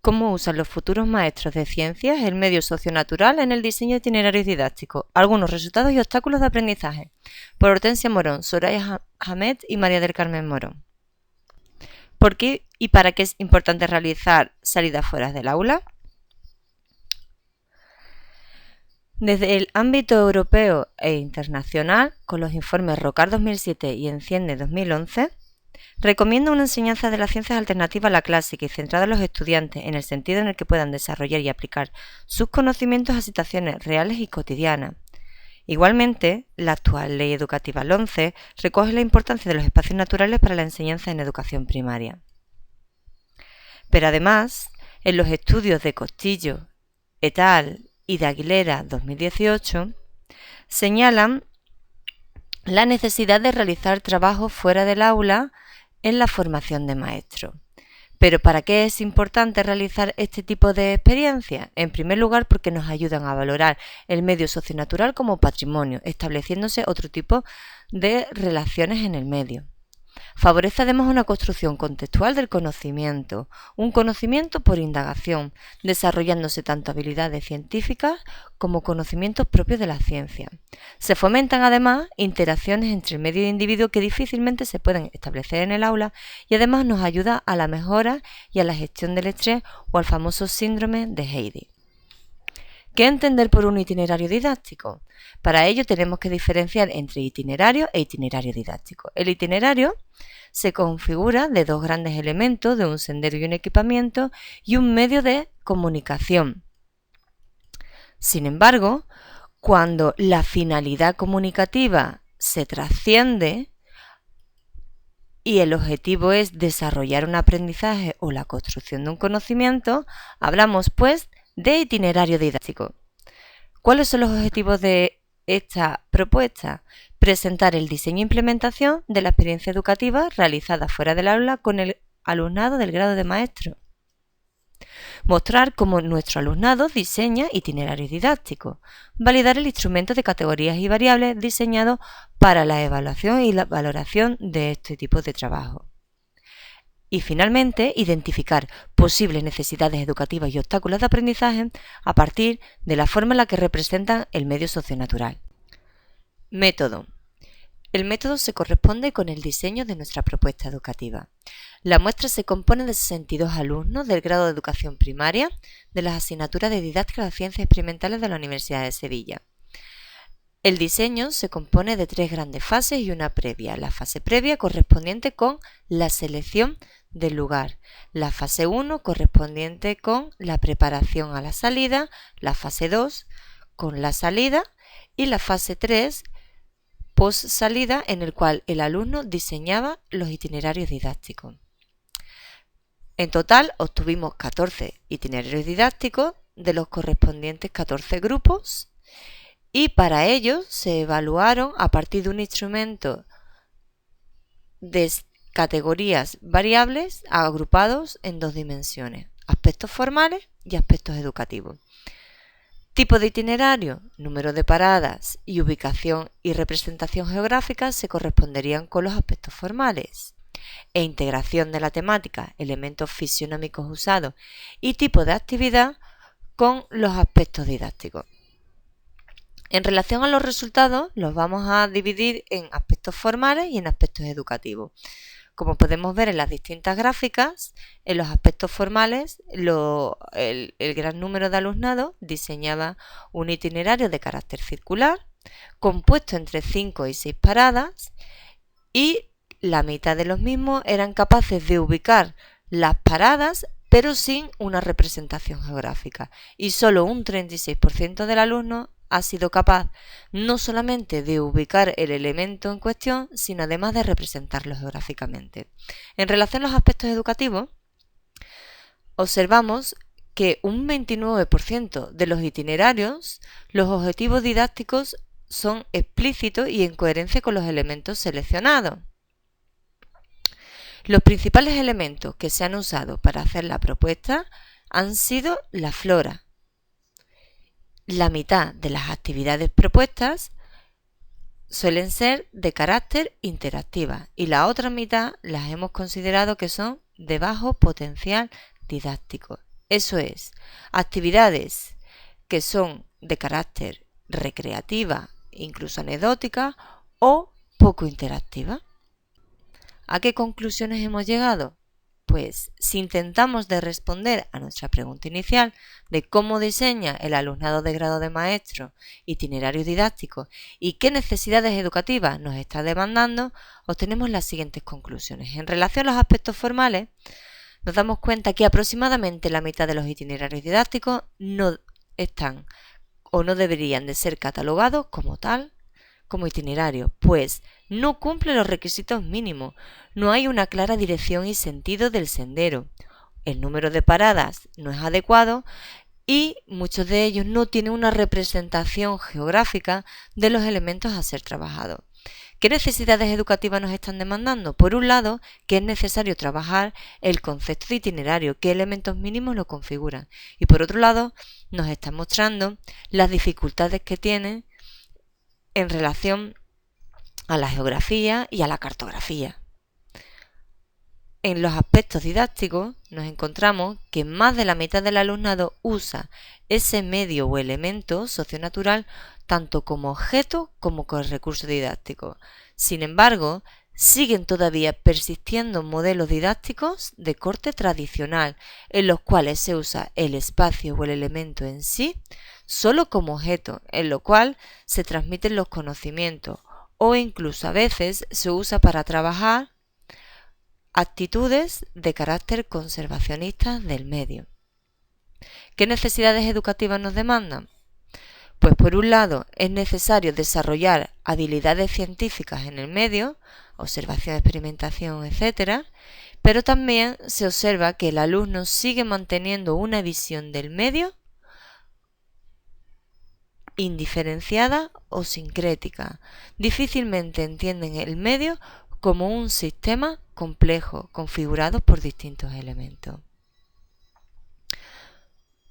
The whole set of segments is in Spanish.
¿Cómo usan los futuros maestros de ciencias el medio socionatural en el diseño de itinerarios didácticos? Algunos resultados y obstáculos de aprendizaje. Por Hortensia Morón, Soraya Hamed y María del Carmen Morón. ¿Por qué y para qué es importante realizar salidas fuera del aula? Desde el ámbito europeo e internacional, con los informes ROCAR 2007 y ENCIENDE 2011, recomienda una enseñanza de las ciencias alternativa a la clásica y centrada en los estudiantes, en el sentido en el que puedan desarrollar y aplicar sus conocimientos a situaciones reales y cotidianas. Igualmente, la actual Ley Educativa LOMCE recoge la importancia de los espacios naturales para la enseñanza en educación primaria. Pero además, en los estudios de Costillo et al. Y de Aguilera 2018, señalan la necesidad de realizar trabajos fuera del aula en la formación de maestros. ¿Pero para qué es importante realizar este tipo de experiencias? En primer lugar, porque nos ayudan a valorar el medio socionatural como patrimonio, estableciéndose otro tipo de relaciones en el medio. Favorece además una construcción contextual del conocimiento, un conocimiento por indagación, desarrollándose tanto habilidades científicas como conocimientos propios de la ciencia. Se fomentan además interacciones entre el medio y el individuo que difícilmente se pueden establecer en el aula y además nos ayuda a la mejora y a la gestión del estrés o al famoso síndrome de Heidi. ¿Qué entender por un itinerario didáctico? Para ello tenemos que diferenciar entre itinerario e itinerario didáctico. El itinerario se configura de dos grandes elementos, de un sendero y un equipamiento y un medio de comunicación. Sin embargo, cuando la finalidad comunicativa se trasciende y el objetivo es desarrollar un aprendizaje o la construcción de un conocimiento, hablamos pues de itinerario didáctico. ¿Cuáles son los objetivos de esta propuesta? Presentar el diseño e implementación de la experiencia educativa realizada fuera del aula con el alumnado del grado de maestro. Mostrar cómo nuestro alumnado diseña itinerarios didácticos. Validar el instrumento de categorías y variables diseñado para la evaluación y la valoración de este tipo de trabajo. Y finalmente, identificar posibles necesidades educativas y obstáculos de aprendizaje a partir de la forma en la que representan el medio socionatural. Método. El método se corresponde con el diseño de nuestra propuesta educativa. La muestra se compone de 62 alumnos del grado de educación primaria de las asignaturas de didáctica de ciencias experimentales de la Universidad de Sevilla. El diseño se compone de 3 grandes fases y una previa. La fase previa correspondiente con la selección del lugar, la fase 1 correspondiente con la preparación a la salida, la fase 2 con la salida y la fase 3 post salida, en el cual el alumno diseñaba los itinerarios didácticos. En total obtuvimos 14 itinerarios didácticos de los correspondientes 14 grupos y para ello se evaluaron a partir de un instrumento de categorías variables agrupados en 2 dimensiones, aspectos formales y aspectos educativos. Tipo de itinerario, número de paradas y ubicación y representación geográfica se corresponderían con los aspectos formales. E integración de la temática, elementos fisionómicos usados y tipo de actividad con los aspectos didácticos. En relación a los resultados, los vamos a dividir en aspectos formales y en aspectos educativos. Como podemos ver en las distintas gráficas, en los aspectos formales, el gran número de alumnado diseñaba un itinerario de carácter circular, compuesto entre 5 y 6 paradas, y la mitad de los mismos eran capaces de ubicar las paradas, pero sin una representación geográfica, y solo un 36% del alumno ha sido capaz no solamente de ubicar el elemento en cuestión, sino además de representarlo geográficamente. En relación a los aspectos educativos, observamos que un 29% de los itinerarios, los objetivos didácticos son explícitos y en coherencia con los elementos seleccionados. Los principales elementos que se han usado para hacer la propuesta han sido la flora. La mitad de las actividades propuestas suelen ser de carácter interactiva y la otra mitad las hemos considerado que son de bajo potencial didáctico. Eso es, actividades que son de carácter recreativa, incluso anecdótica o poco interactiva. ¿A qué conclusiones hemos llegado? Pues si intentamos de responder a nuestra pregunta inicial de cómo diseña el alumnado de grado de maestro itinerario didáctico y qué necesidades educativas nos está demandando, obtenemos las siguientes conclusiones. En relación a los aspectos formales, nos damos cuenta que aproximadamente la mitad de los itinerarios didácticos no están o no deberían de ser catalogados como tal, como itinerario, pues no cumple los requisitos mínimos, no hay una clara dirección y sentido del sendero, el número de paradas no es adecuado y muchos de ellos no tienen una representación geográfica de los elementos a ser trabajados. ¿Qué necesidades educativas nos están demandando? Por un lado, que es necesario trabajar el concepto de itinerario, qué elementos mínimos lo configuran. Y por otro lado, nos están mostrando las dificultades que tienen en relación a la geografía y a la cartografía. En los aspectos didácticos nos encontramos que más de la mitad del alumnado usa ese medio o elemento socionatural tanto como objeto como como recurso didáctico. Sin embargo, siguen todavía persistiendo modelos didácticos de corte tradicional en los cuales se usa el espacio o el elemento en sí solo como objeto, en lo cual se transmiten los conocimientos o incluso a veces se usa para trabajar actitudes de carácter conservacionista del medio. ¿Qué necesidades educativas nos demandan? Pues por un lado es necesario desarrollar habilidades científicas en el medio, observación, experimentación, etc., pero también se observa que el alumno sigue manteniendo una visión del medio indiferenciada o sincrética. Difícilmente entienden el medio como un sistema complejo configurado por distintos elementos.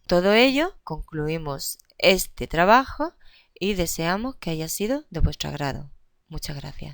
Todo ello concluimos este trabajo y deseamos que haya sido de vuestro agrado. Muchas gracias.